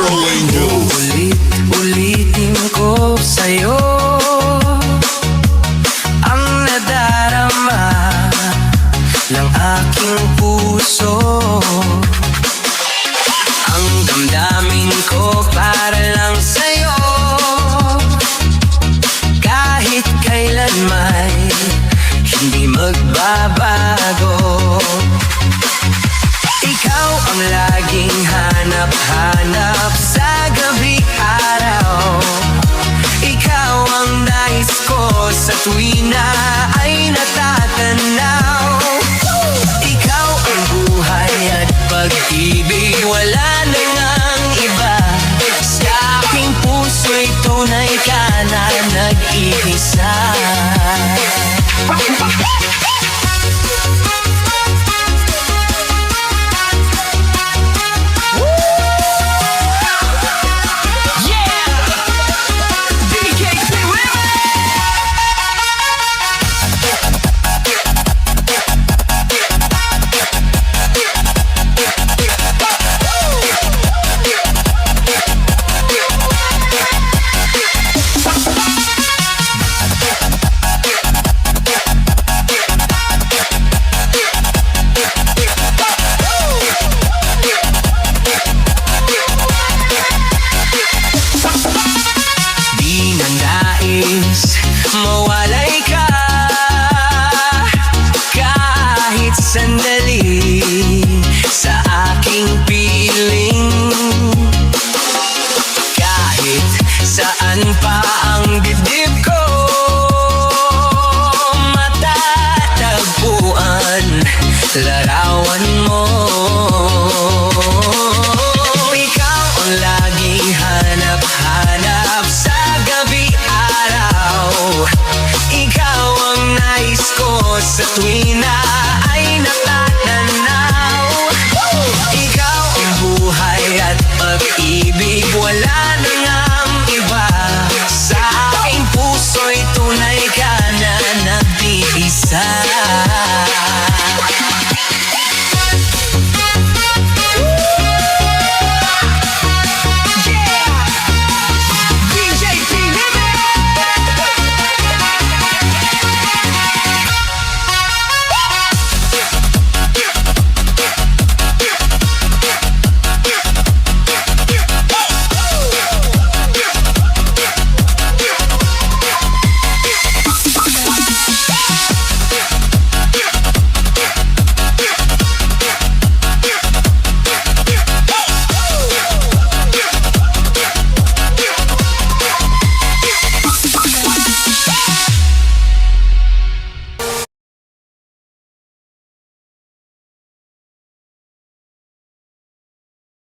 Earl Angels. Ulit-ulitin ko sa'yo ang nadarama ng aking puso. Ang damdamin ko para lang sa'yo, kahit kailan may hindi magbabago. Ikaw ang laging hanap-hanap sa gabi araw. Ikaw ang nais ko sa tuwina ay natatanaw. Ikaw ang buhay at pag-ibig, wala na ngang iba. Sa aking puso'y tunay ka na nag-iisa. Mawalay ka kahit sandali sa aking piling. Kahit saan pa ang dibdib ko matatagpuan, larawan mo